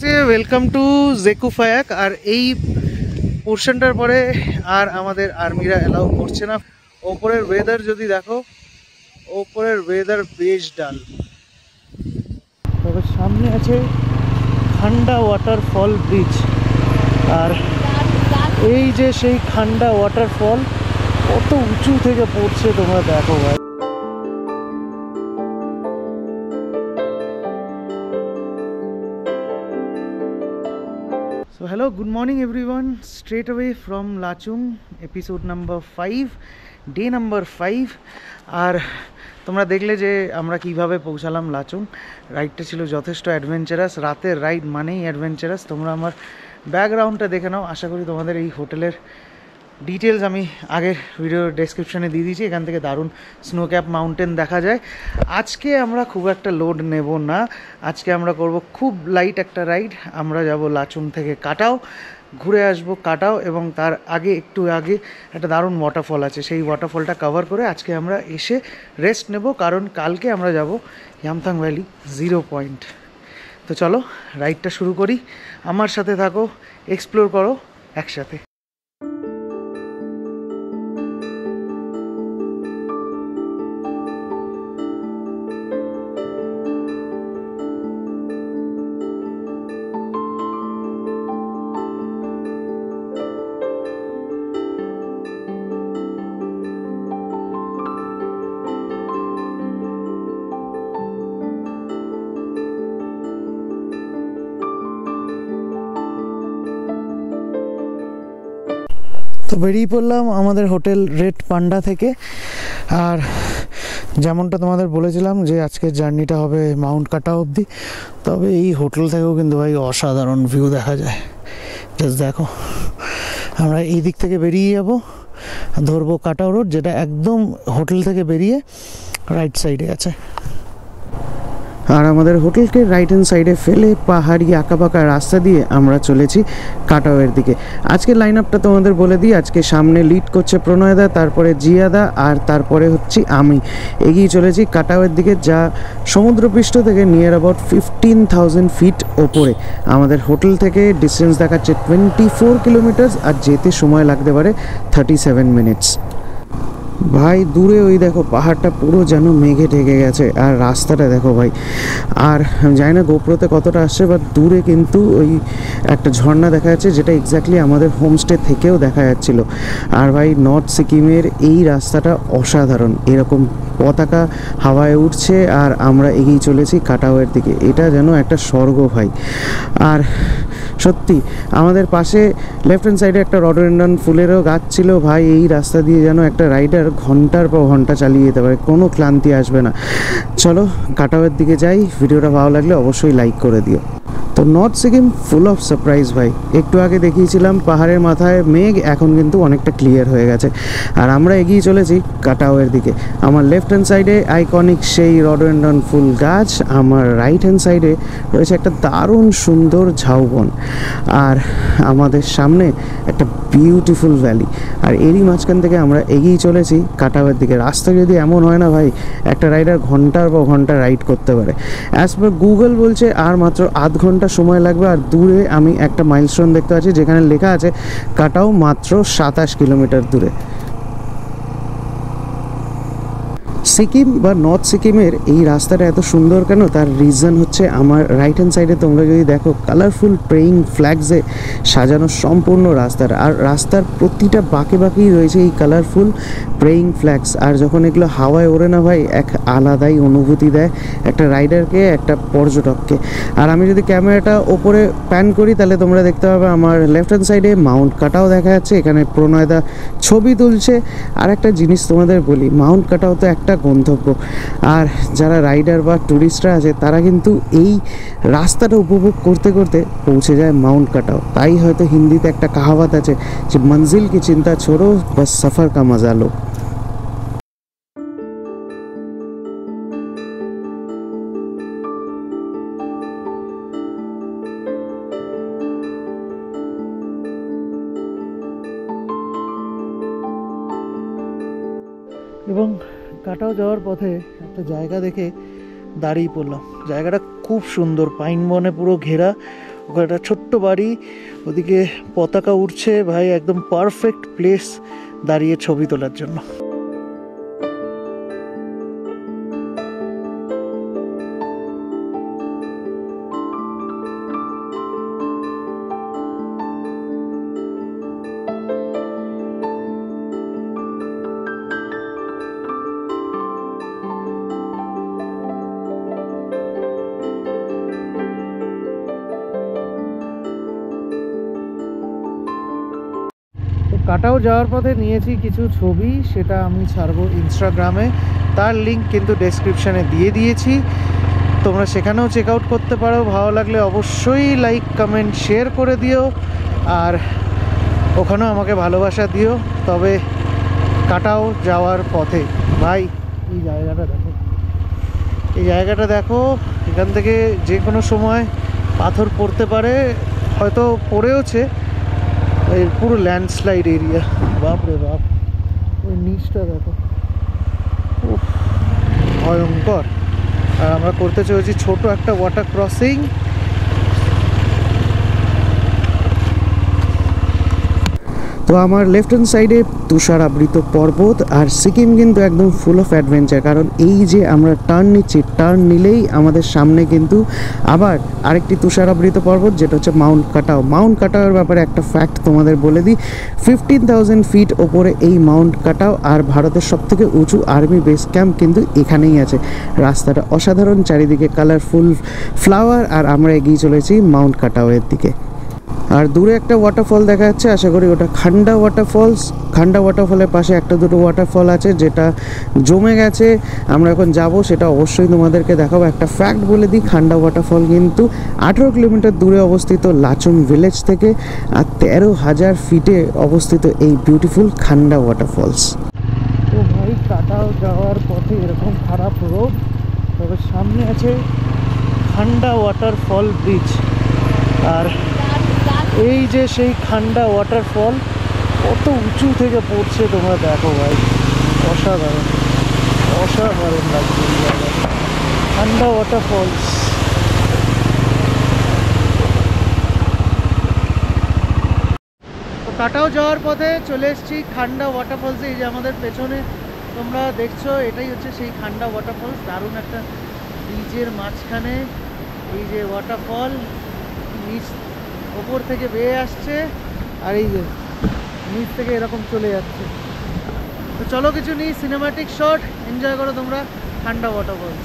Welcome to জেকুফায়াক। আর এই পোর্শনটার পরে আর আমাদের আর্মিরা অ্যালাউ করছে না। ওপরের ওয়েদার যদি দেখো, ওপরের ওয়েদার বেশ ডাল। তবে সামনে আছে খান্ডা ওয়াটারফল ব্রিজ, আর এই যে সেই খান্ডা ওয়াটারফল কত উঁচু থেকে পড়ছে তোমরা দেখো ভাই। So hello, good morning everyone. Straight away from Lachung, episode number 5, day number 5. আর তোমরা দেখলে যে আমরা কিভাবে পৌঁছালাম লাচুং। রাইডটা ছিল যথেষ্ট অ্যাডভেঞ্চারাস। রাতের রাইড মানেই অ্যাডভেঞ্চারাস। তোমরা আমার ব্যাকগ্রাউন্ডটা দেখে নাও। আশা করি তোমাদের এই হোটেলের ডিটেলস আমি আগের ভিডিও ডেসক্রিপশানে দিয়ে দিয়েছি। এখান থেকে দারুণ স্নো ক্যাপ মাউন্টেন দেখা যায়। আজকে আমরা খুব একটা লোড নেব না, আজকে আমরা করব খুব লাইট একটা রাইড। আমরা যাব লাচুং থেকে কাটাও, ঘুরে আসবো কাটাও, এবং তার একটু আগে একটা দারুণ ওয়াটারফল আছে, সেই ওয়াটারফলটা কভার করে আজকে আমরা এসে রেস্ট নেব, কারণ কালকে আমরা যাব ইয়ামথাং ভ্যালি 0 পয়েন্ট। তো চলো রাইডটা শুরু করি, আমার সাথে থাকো, এক্সপ্লোর করো একসাথে। তো বেরিয়ে পড়লাম আমাদের হোটেল রেড পান্ডা থেকে। আর যেমনটা তোমাদের বলেছিলাম যে আজকের জার্নিটা হবে মাউন্ট কাটা অবধি। তবে এই হোটেল থেকেও কিন্তু ভাই অসাধারণ ভিউ দেখা যায়। জাস্ট দেখো, আমরা এই দিক থেকে বেরিয়ে যাব, ধরবো কাটাও রোড, যেটা একদম হোটেল থেকে বেরিয়ে রাইট সাইডে আছে। আর আমাদের হোটেলকে রাইট হ্যান্ড সাইডে ফেলে পাহাড়ি আঁকাবাঁকা রাস্তা দিয়ে আমরা চলেছি কাটাওয়ের দিকে। আজকের লাইন আপটা তোমাদের বলে দিই। আজকে সামনে লিড করছে প্রণয়দা, তারপরে জিয়াদা, আর তারপরে হচ্ছি আমি। এগিয়ে চলেছি কাটাওয়ের দিকে, যা সমুদ্রপৃষ্ঠ থেকে নিয়ার অ্যাবাউট 15,000 ফিট ওপরে। আমাদের হোটেল থেকে ডিস্টেন্স দেখাচ্ছে 24 কিলোমিটার, আর যেতে সময় লাগতে পারে 37 মিনিটস। ভাই দূরে ওই দেখো পাহাড়টা পুরো যেন মেঘে ঢেকে গেছে, আর রাস্তাটা দেখো ভাই। আর জানি না গোপ্রোতে কতটা আসছে, বাট দূরে কিন্তু ওই একটা ঝর্ণা দেখা যাচ্ছে, যেটা এক্স্যাক্টলি আমাদের হোমস্টে থেকেও দেখা যাচ্ছিলো। আর ভাই নর্থ সিকিমের এই রাস্তাটা অসাধারণ, এরকম পতাকা হাওয়ায় উঠছে, আর আমরা এগিয়ে চলেছি কাটাওয়ের দিকে। এটা যেন একটা স্বর্গ ভাই। আর সত্যি আমাদের পাশে লেফট হ্যান্ড সাইডে একটা রডোডেনড্রন ফুলেরও গাছ ছিল ভাই। এই রাস্তা দিয়ে যেন একটা রাইডার ঘন্টার পর ঘন্টা চালিয়ে যেতে পারে, কোনো ক্লান্তি আসবে না। চলো কাটাওয়ের দিকে যাই। ভিডিওটা ভালো লাগলে অবশ্যই লাইক করে দিও। তো north Sikkim full of surprise ভাই। একটু আগে দেখিয়েছিলাম পাহাড়ের মাথায় মেঘ, এখন কিন্তু অনেকটা ক্লিয়ার হয়ে গেছে। আর আমরা এগিয়ে চলেছি কাটাওয়ের দিকে। আমার লেফট হ্যান্ড সাইডে আইকনিক সেই রডোডেনড্রন ফুল গাছ, আমার রাইট হ্যান্ড সাইডে রয়েছে একটা দারুণ সুন্দর ঝাউবন, আর আমাদের সামনে একটা বিউটিফুল ভ্যালি। আর এরই মাঝখান থেকে আমরা এগিয়ে চলেছি কাটাওয়ের দিকে। রাস্তা যদি এমন হয় না ভাই, একটা রাইডার ঘন্টার পর ঘন্টা রাইড করতে পারে। অ্যাজ পার গুগল বলছে আর মাত্র আধ ঘন্টা সময় লাগবে। আর দূরে আমি একটা মাইলস্টোন দেখতে পাচ্ছি, যেখানে লেখা আছে কাটাও মাত্র 27 কিলোমিটার দূরে। সিকিম বা নর্থ সিকিমের এই রাস্তাটা এত সুন্দর কেন, তার রিজন হচ্ছে আমার রাইট হ্যান্ড সাইডে তোমরা যদি দেখো কালারফুল প্রেইং ফ্ল্যাগসে সাজানো সম্পূর্ণ রাস্তার। আর রাস্তার প্রতিটা বাঁকে বাঁকেই রয়েছে এই কালারফুল প্রেইং ফ্ল্যাগস। আর যখন এগুলো হাওয়ায় ওড়ে না ভাই, এক আলাদাই অনুভূতি দেয় একটা রাইডারকে, একটা পর্যটককে। আর আমি যদি ক্যামেরাটা ওপরে প্যান করি, তাহলে তোমরা দেখতে পাবে আমার লেফট হ্যান্ড সাইডে মাউন্ট কাটাও দেখা যাচ্ছে। এখানে প্রণয়দা ছবি তুলছে। আর একটা জিনিস তোমাদের বলি, মাউন্ট কাটাও তো একটা গন্তব্য, আর যারা রাইডার বা ট্যুরিস্টরা আছে তারা কিন্তু এই রাস্তাটা উপভোগ করতে করতে পৌঁছে যায় মাউন্ট কাটাও। তাই হয়তো হিন্দিতে একটা কাহাওয়াত আছে যে মঞ্জিল কি চিন্তা ছোড়ো, বাস সফর কা মজা লো। এবং কাটাও যাওয়ার পথে একটা জায়গা দেখে দাঁড়িয়ে পড়লাম। জায়গাটা খুব সুন্দর, পাইন বনে পুরো ঘেরা, ওখানে একটা ছোট্ট বাড়ি, ওদিকে পতাকা উড়ছে ভাই, একদম পারফেক্ট প্লেস দাঁড়িয়ে ছবি তোলার জন্য। কাটাও যাওয়ার পথে নিয়েছি কিছু ছবি, সেটা আমি ছাড়বো ইনস্টাগ্রামে, তার লিঙ্ক কিন্তু ডেসক্রিপশানে দিয়ে দিয়েছি, তোমরা সেখানেও চেক আউট করতে পারো। ভালো লাগলে অবশ্যই লাইক কমেন্ট শেয়ার করে দিও, আর ওখানেও আমাকে ভালোবাসা দিও। তবে কাটাও যাওয়ার পথে ভাই এই জায়গাটা দেখো, এই জায়গাটা দেখো, এখান থেকে যে কোনো সময় পাথর পড়তে পারে, হয়তো পড়েওছে। এর পুরো ল্যান্ডস্লাইড এরিয়া, বাপ রে বাপ, ওই নিচটা দেখো, ভয়ঙ্কর। আর আমরা করতে চলেছি ছোট একটা ওয়াটার ক্রসিং। তো আমার লেফট হ্যান্ড সাইডে তুষার আবৃত পর্বত, আর সিকিম কিন্তু একদম ফুল অফ অ্যাডভেঞ্চার, কারণ এই যে আমরা টার্ন নিচ্ছি, টার্ন নিলেই আমাদের সামনে কিন্তু আবার আরেকটি তুষার আবৃত পর্বত, যেটা হচ্ছে মাউন্ট কাটাও। মাউন্ট কাটাওয়ের ব্যাপারে একটা ফ্যাক্ট তোমাদের বলে দিই, 15,000 ফিট ওপরে এই মাউন্ট কাটাও, আর ভারতের সবথেকে উঁচু আর্মি বেস ক্যাম্প কিন্তু এখানেই আছে। রাস্তাটা অসাধারণ, চারিদিকে কালারফুল ফ্লাওয়ার, আর আমরা এগিয়ে চলেছি মাউন্ট কাটাওয়ের দিকে। আর দূরে একটা ওয়াটারফল দেখা যাচ্ছে, আশা করি ওটা খান্ডা ওয়াটারফলস। খান্ডা ওয়াটারফলের পাশে একটা দুটো ওয়াটারফল আছে যেটা জমে গেছে, আমরা এখন যাব, সেটা অবশ্যই তোমাদেরকে দেখাবো। একটা ফ্যাক্ট বলে দিই, খান্ডা ওয়াটারফল কিন্তু 18 কিলোমিটার দূরে অবস্থিত লাচুং ভিলেজ থেকে, আর 13,000 ফিটে অবস্থিত এই বিউটিফুল খান্ডা ওয়াটারফলস। তো ভাই কাটাও যাওয়ার পথে এরকম খারাপ রোড, তবে সামনে আছে খান্ডা ওয়াটারফল ব্রিজ, আর এই যে সেই খান্ডা ওয়াটারফল কত উঁচু থেকে পড়ছে তোমরা দেখো ভাই, অসাধারণ অসাধারণ লাগছে এই জায়গায়, খান্ডা ওয়াটারফলস। তো কাটাও যাওয়ার পথে চলে এসেছি খান্ডা ওয়াটারফলসে। এই যে আমাদের পেছনে তোমরা দেখছো, এটাই হচ্ছে সেই খান্ডা ওয়াটারফলস। দারুণ একটা ব্রিজের মাঝখানে এই যে ওয়াটারফল, নিচ ওপর থেকে বেয়ে আসছে, আর এই যে নিচ থেকে এরকম চলে যাচ্ছে। তো চলো কিছু নিই সিনেম্যাটিক শট, এনজয় করো তোমরা ঠান্ডা ওয়াটারফলস।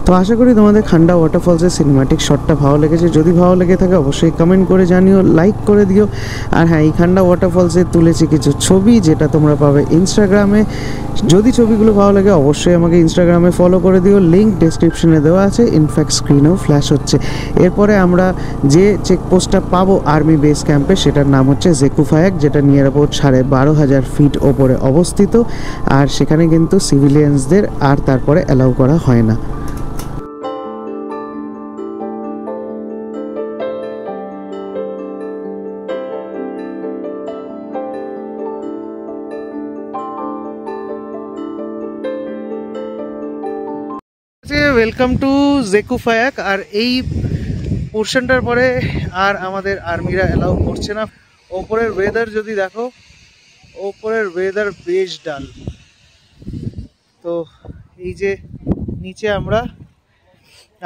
তো আশা করি তোমাদের খান্ডা ওয়াটারফলসের সিনেম্যাটিক শটটা ভালো লেগেছে। যদি ভালো লেগে থাকে অবশ্যই কমেন্ট করে জানিও, লাইক করে দিও। আর হ্যাঁ, এই খান্ডা ওয়াটারফলসে তুলেছি কিছু ছবি, যেটা তোমরা পাবে ইনস্টাগ্রামে। যদি ছবিগুলো ভালো লাগে অবশ্যই আমাকে ইনস্টাগ্রামে ফলো করে দিও, লিঙ্ক ডেসক্রিপশনে দেওয়া আছে, ইনফ্যাক্ট স্ক্রিনেও ফ্ল্যাশ হচ্ছে। এরপরে আমরা যে চেকপোস্টটা পাবো আর্মি বেস ক্যাম্পে, সেটার নাম হচ্ছে জেকুফায়াক, যেটা নিয়ার অ্যাবাউট 12,500 ফিট ওপরে অবস্থিত। আর সেখানে কিন্তু সিভিলিয়ানসদের আর তারপরে অ্যালাউ করা হয় না। Welcome to জেকুফায়াক। আর এই পোর্শনটার পরে আর আমাদের আর্মিরা অ্যালাউ করছে না। ওপরের ওয়েদার যদি দেখো, ওপরের ওয়েদার বেশ ডাল। তো এই যে নিচে আমরা,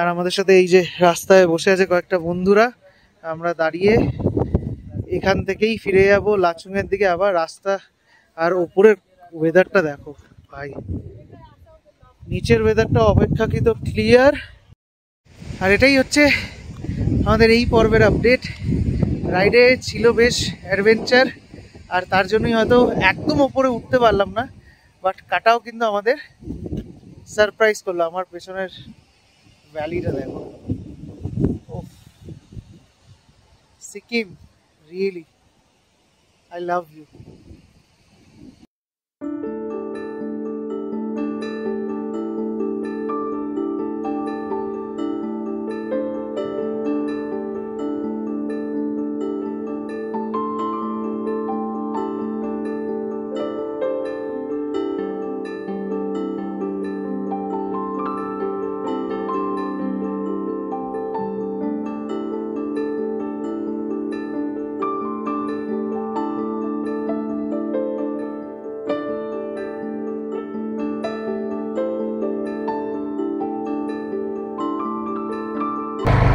আর আমাদের সাথে এই যে রাস্তায় বসে আছে কয়েকটা বন্ধুরা, আমরা দাঁড়িয়ে এখান থেকেই ফিরে যাব লাচুংয়ের দিকে আবার রাস্তা। আর ওপরের ওয়েদারটা দেখো ভাই, নিচের ওয়েদারটা অপেক্ষাকৃত ক্লিয়ার। আর এটাই হচ্ছে আমাদের এই পর্বের আপডেট। রাইডে ছিল বেশ অ্যাডভেঞ্চার, আর তার জন্যই হয়তো একদম ওপরে উঠতে পারলাম না, বাট কাটাও কিন্তু আমাদের সারপ্রাইজ করলো। আমার পেছনের ভ্যালিটা দেখো, Sikkim, really, I love you.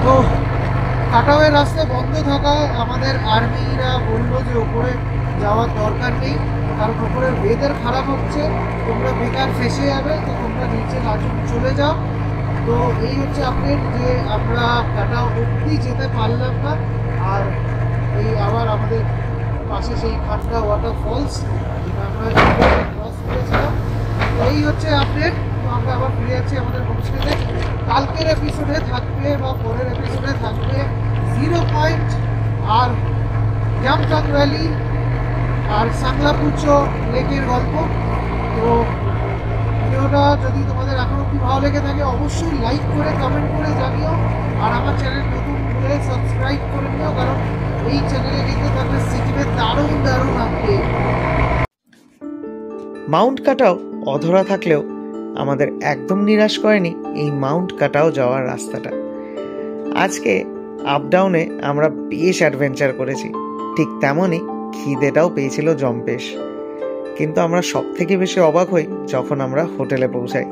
তো কাটাওয়ের রাস্তা বন্ধ থাকায় আমাদের আর্মিরা বললো যে ওপরে যাওয়ার দরকার নেই, কারণ ওপরের ওয়েদার খারাপ হচ্ছে, তোমরা বেকার ফেসে যাবে, তো তোমরা নিচে লাচুং চলে যাও। তো এই হচ্ছে আপডেট যে আমরা কাটাও অবধি যেতে পারলাম না। আর এই আবার আমাদের পাশে সেই খান্ডা ওয়াটারফলস যেটা আমরা ক্রস করেছিলাম। তো এই হচ্ছে আপডেট। তো আমরা আবার ফিরে যাচ্ছি আমাদের হোমস্টেতে। কালকের এপিসোডে থাকবে বা পরের এপিসোডে থাকবে 0 পয়েন্ট আর ইয়ামথাং ভ্যালি আর সাংলাপুচো লেকের গল্প। তো ভিডিওটা যদি তোমাদের এখন অব্দি ভালো লেগে থাকে অবশ্যই লাইক করে কমেন্ট করে জানিও। আর আমার চ্যানেল নতুন হলে সাবস্ক্রাইব করে নিও, কারণ এই চ্যানেলে কিন্তু থাকবে সিকিমের দারুণ দারুণ আপডেট। মাউন্ট কাটাও অধরা থাকলেও আমাদের একদম নিরাশ করেনি এই মাউন্ট কাটাও যাওয়ার রাস্তাটা। আজকে আপ ডাউনে আমরা বেশ অ্যাডভেঞ্চার করেছি, ঠিক তেমনই খিদেটাও পেয়েছিল জম্পেশ। কিন্তু আমরা সব থেকে বেশি অবাক হই যখন আমরা হোটেলে পৌঁছাই,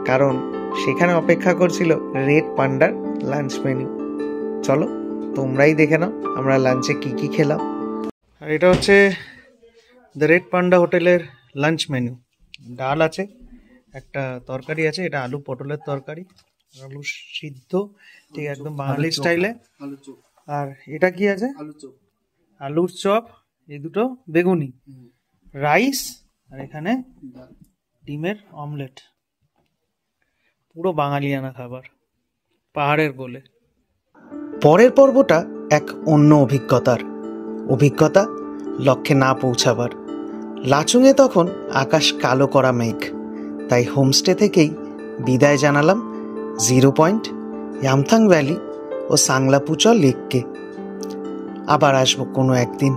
কারণ সেখানে অপেক্ষা করছিল রেড পান্ডার লাঞ্চ মেনু। চলো তোমরাই দেখে নাও আমরা লাঞ্চে কি কি খেলাম। আর এটা হচ্ছে দ্য রেড পান্ডা হোটেলের লাঞ্চ মেনু। ডাল আছে, একটা তরকারি আছে, এটা আলু পটলের তরকারি, আলু সিদ্ধ, ঠিক একদম বাঙালি স্টাইলে। আর এটা কি আছে? আলুর চপ, এই দুটো বেগুনি, রাইস, আর এখানে ডিমের অমলেট। পুরো বাঙালিয়ানা খাবার, পাহাড়ের কোলে। পরের পর্বটা এক অন্য অভিজ্ঞতা লক্ষ্যে না পৌঁছাবার। লাচুংয়ে তখন আকাশ কালো করা মেঘ, তাই হোমস্টে থেকেই বিদায় জানালাম 0 পয়েন্ট, ইয়ামথাং ভ্যালি ও সাংলাপুচো লেককে। আবার আসবো কোনো একদিন,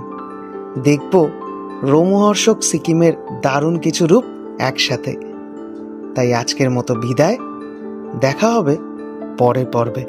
দেখব রোমহর্ষক সিকিমের দারুণ কিছু রূপ একসাথে। তাই আজকের মতো বিদায়, দেখা হবে পরের পর্বে।